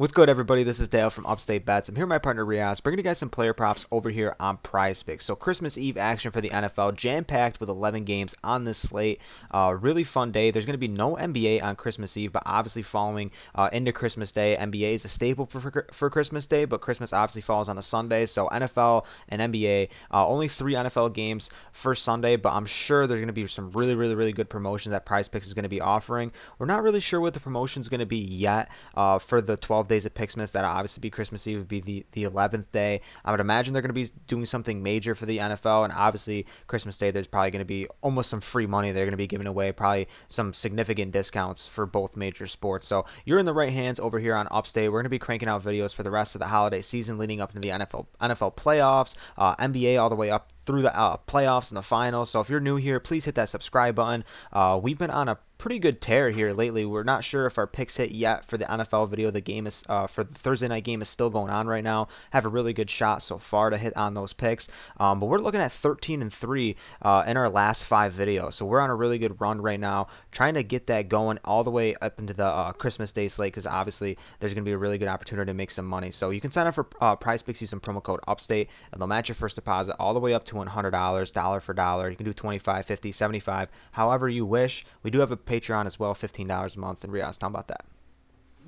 What's good, everybody? This is Dale from Upstate Bets. I'm here with my partner Reoz, bringing you guys some player props over here on Prize Picks. So Christmas Eve action for the NFL, jam-packed with 11 games on this slate. Really fun day. There's going to be no NBA on Christmas Eve, but obviously following into Christmas Day. NBA is a staple for Christmas Day, but Christmas obviously falls on a Sunday. So NFL and NBA, only 3 NFL games for Sunday, but I'm sure there's going to be some really good promotions that Prize Picks is going to be offering. We're not really sure what the promotion is going to be yet for the 12 days of Pixmas. That'll obviously be Christmas Eve, would be the 11th day. I would imagine they're going to be doing something major for the NFL, and obviously Christmas Day there's probably going to be almost some free money they're going to be giving away, probably some significant discounts for both major sports. So you're in the right hands over here on Upstate. We're going to be cranking out videos for the rest of the holiday season leading up into the NFL playoffs, NBA all the way up through the playoffs and the finals. So if you're new here, please hit that subscribe button. We've been on a pretty good tear here lately. We're not sure if our picks hit yet for the NFL video. The game is for the Thursday night game is still going on right now. Have a really good shot so far to hit on those picks. But we're looking at 13-3 in our last 5 videos. So we're on a really good run right now, trying to get that going all the way up into the Christmas Day slate, because obviously there's going to be a really good opportunity to make some money. So you can sign up for Prize Picks using promo code Upstate, and they'll match your first deposit all the way up to $100, dollar for dollar. You can do 25, 50, 75, however you wish. We do have a Patreon as well, $15 a month. And Riaz, tell me about that.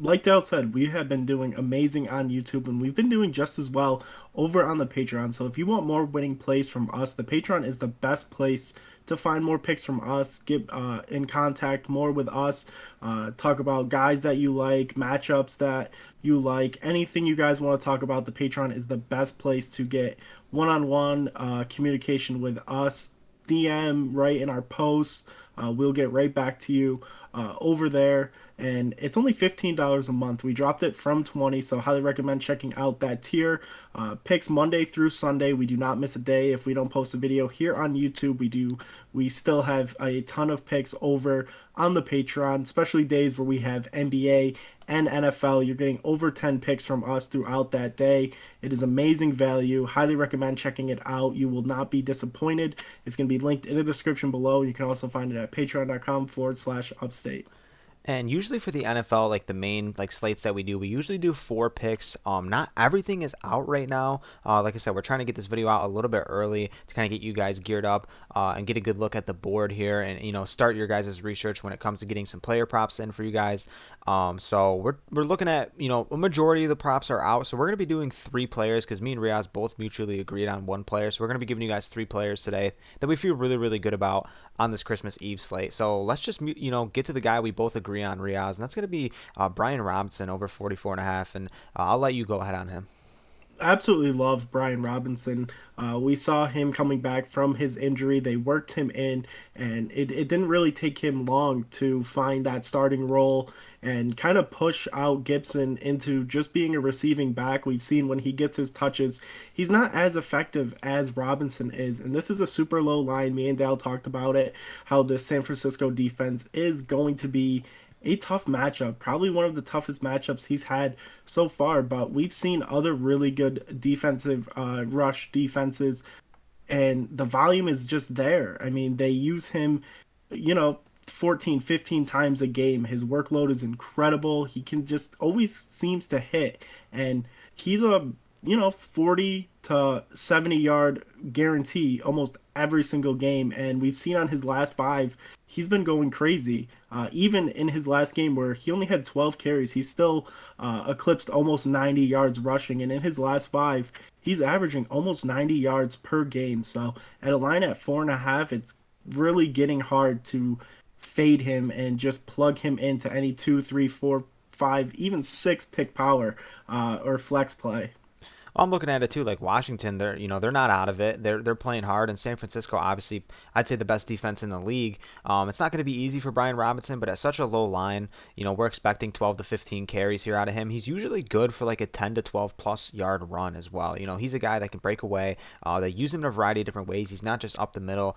Like Dale said, we have been doing amazing on YouTube, and we've been doing just as well over on the Patreon. So if you want more winning plays from us, the Patreon is the best place to find more picks from us, get in contact more with us, talk about guys that you like, matchups that you like, anything you guys want to talk about. The Patreon is the best place to get one-on-one communication with us. DM right in our posts. We'll get right back to you over there, and it's only $15 a month. We dropped it from 20, so highly recommend checking out that tier. Picks Monday through Sunday. We do not miss a day if we don't post a video here on YouTube. We still have a ton of picks over on the Patreon, especially days where we have NBA and NFL. You're getting over 10 picks from us throughout that day. It is amazing value. Highly recommend checking it out. You will not be disappointed. It's going to be linked in the description below. You can also find it at patreon.com/upstate. And usually for the NFL, like the main slates that we usually do 4 picks. Not everything is out right now. Like I said, we're trying to get this video out a little bit early to kind of get you guys geared up and get a good look at the board here, and start your guys' research when it comes to getting some player props in for you guys. So we're looking at a majority of the props are out. So we're gonna be doing 3 players because me and Riaz both mutually agreed on 1 player. So we're gonna be giving you guys 3 players today that we feel really good about on this Christmas Eve slate. So let's just get to the guy we both agree on, Reoz, and that's going to be Brian Robinson over 44.5, and I'll let you go ahead on him. Absolutely love Brian Robinson. We saw him coming back from his injury. They worked him in, and it didn't really take him long to find that starting role and kind of push out Gibson into just being a receiving back. We've seen when he gets his touches, he's not as effective as Robinson is. And this is a super low line. Me and Dale talked about it, how the San Francisco defense is going to be a tough matchup, probably one of the toughest matchups he's had so far. But we've seen other really good defensive rush defenses, and the volume is just there. I mean, they use him, you know, 14, 15 times a game. His workload is incredible. He can just always seems to hit, and he's a 40 to 70 yard guarantee almost every single game. And we've seen on his last 5, he's been going crazy. Even in his last game where he only had 12 carries, he still eclipsed almost 90 yards rushing. And in his last 5, he's averaging almost 90 yards per game. So at a line at 4.5, it's really getting hard to fade him and just plug him into any 2, 3, 4, 5, even 6 pick power or flex play. I'm looking at it too, like Washington, they're not out of it. They're playing hard, and San Francisco, obviously, I'd say the best defense in the league. It's not going to be easy for Brian Robinson, but at such a low line, we're expecting 12 to 15 carries here out of him. He's usually good for like a 10 to 12 plus yard run as well. He's a guy that can break away. They use him in a variety of different ways. He's not just up the middle.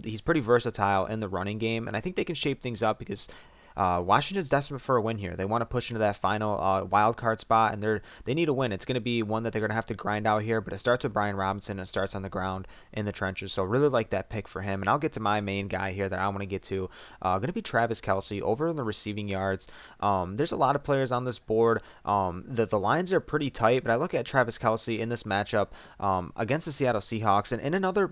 He's pretty versatile in the running game, and I think they can shape things up because Washington's desperate for a win here. They want to push into that final wild card spot, and they need a win. It's going to be one that they're going to have to grind out here, but it starts with Brian Robinson and it starts on the ground in the trenches. So really like that pick for him. And I'll get to my main guy here that I want to get to. Going to be Travis Kelce over in the receiving yards. There's a lot of players on this board. The lines are pretty tight, but I look at Travis Kelce in this matchup against the Seattle Seahawks, and in another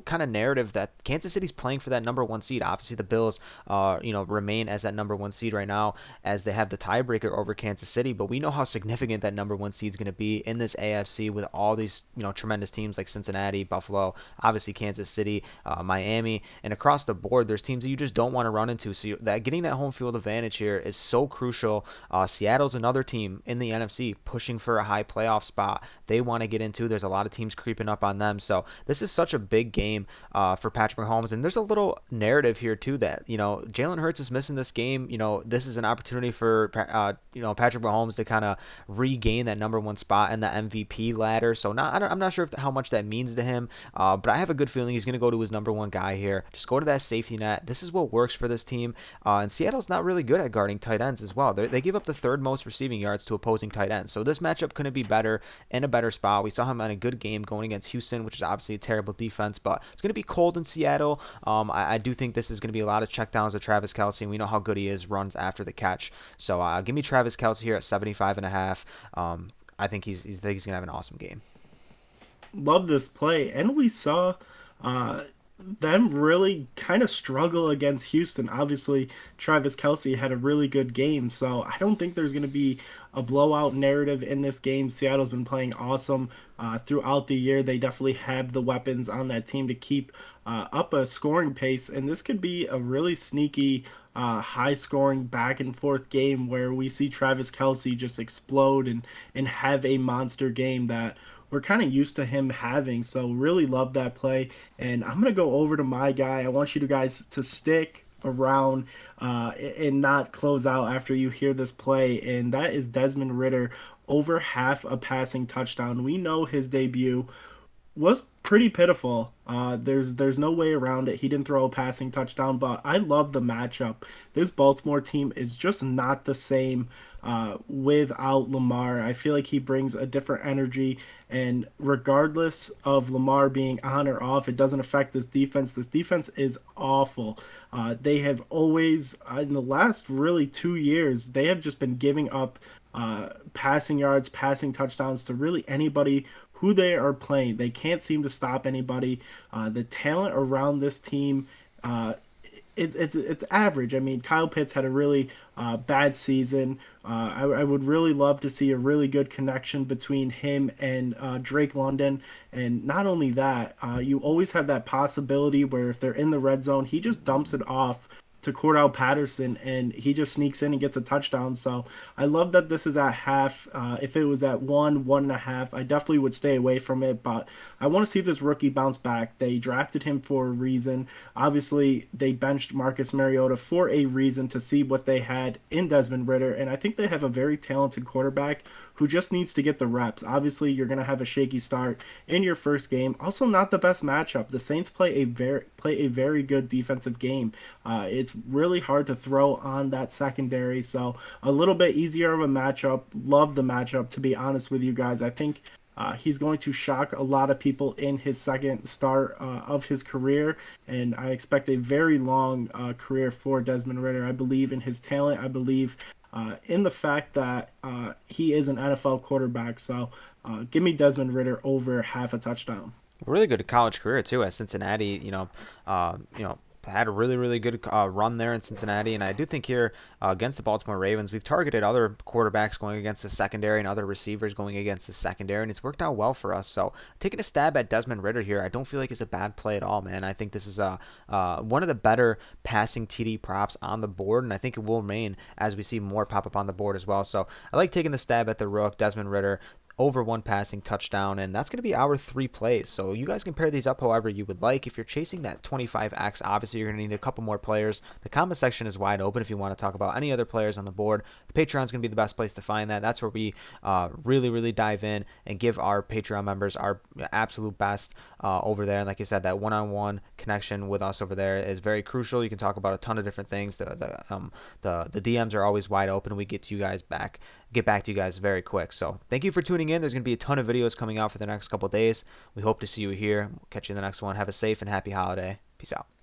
kind of narrative that Kansas City's playing for that number one seed. Obviously, the Bills remain as that number one seed right now as they have the tiebreaker over Kansas City, but we know how significant that number one seed is going to be in this AFC with all these tremendous teams like Cincinnati, Buffalo, obviously Kansas City, Miami, and across the board there's teams that you just don't want to run into. So that getting that home field advantage here is so crucial. Seattle's another team in the NFC pushing for a high playoff spot. They want to get into. There's a lot of teams creeping up on them. So this is such a big game for Patrick Mahomes, and there's a little narrative here too that Jalen Hurts is missing this game. This is an opportunity for Patrick Mahomes to kind of regain that number one spot in the MVP ladder. So I'm not sure how much that means to him, but I have a good feeling he's going to go to his number one guy here. Just go to that safety net. This is what works for this team. And Seattle's not really good at guarding tight ends as well. They give up the third most receiving yards to opposing tight ends. So this matchup couldn't be better, in a better spot. We saw him on a good game going against Houston, which is obviously a terrible defense, but it's going to be cold in Seattle. I do think this is going to be a lot of checkdowns with Travis Kelce, and we know how good he is runs after the catch. So give me Travis Kelce here at 75.5. I think he's going to have an awesome game. Love this play. And we saw uh, them really kind of struggle against Houston. Obviously, Travis Kelce had a really good game, so I don't think there's going to be a blowout narrative in this game. Seattle's been playing awesome throughout the year. They definitely have the weapons on that team to keep up a scoring pace, and this could be a really sneaky, high scoring back and forth game where we see Travis Kelce just explode and have a monster game that we're kind of used to him having. So really love that play. And I'm going to go over to my guy. I want you guys to stick around and not close out after you hear this play. And that is Desmond Ritter over half a passing touchdown. We know his debut was pretty pitiful. There's no way around it. He didn't throw a passing touchdown, but I love the matchup. This Baltimore team is just not the same without Lamar. I feel like he brings a different energy, and regardless of Lamar being on or off, it doesn't affect this defense. This defense is awful. They have always, in the last really 2 years, they have just been giving up passing yards, passing touchdowns to really anybody who they are playing. They can't seem to stop anybody. The talent around this team, it's average. I mean, Kyle Pitts had a really bad season. I would really love to see a really good connection between him and Drake London. And not only that, you always have that possibility where if they're in the red zone, he just dumps it off to Cordell Patterson, and he just sneaks in and gets a touchdown. So I love that this is at half. If it was at 1.5, I definitely would stay away from it, but I want to see this rookie bounce back. They drafted him for a reason. Obviously, they benched Marcus Mariota for a reason, to see what they had in Desmond Ritter, and I think they have a very talented quarterback who just needs to get the reps. Obviously, you're going to have a shaky start in your first game. Also, not the best matchup. The Saints play a very good defensive game. It's really hard to throw on that secondary, so a little bit easier of a matchup. Love the matchup, to be honest with you guys. I think he's going to shock a lot of people in his second start of his career, and I expect a very long career for Desmond Ritter. I believe in his talent. I believe in the fact that he is an NFL quarterback. So give me Desmond Ritter over half a touchdown. Really good college career too at Cincinnati. Had a really good run there in Cincinnati, and I do think here against the Baltimore Ravens, we've targeted other quarterbacks going against the secondary and other receivers going against the secondary, and it's worked out well for us. So taking a stab at Desmond Ritter here, I don't feel like it's a bad play at all, man. I think this is one of the better passing TD props on the board, and I think it will remain as we see more pop up on the board as well. So I like taking the stab at the rook, Desmond Ritter. over 1 passing touchdown, and that's going to be our 3 plays. So you guys can pair these up however you would like. If you're chasing that 25x, obviously you're going to need a couple more players. The comment section is wide open if you want to talk about any other players on the board. The Patreon is going to be the best place to find that. That's where we really dive in and give our Patreon members our absolute best over there. And like I said, that one-on-one connection with us over there is very crucial. You can talk about a ton of different things. The DMs are always wide open. We get back to you guys very quick. So thank you for tuning in. There's going to be a ton of videos coming out for the next couple days. We hope to see you here. We'll catch you in the next one. Have a safe and happy holiday. Peace out.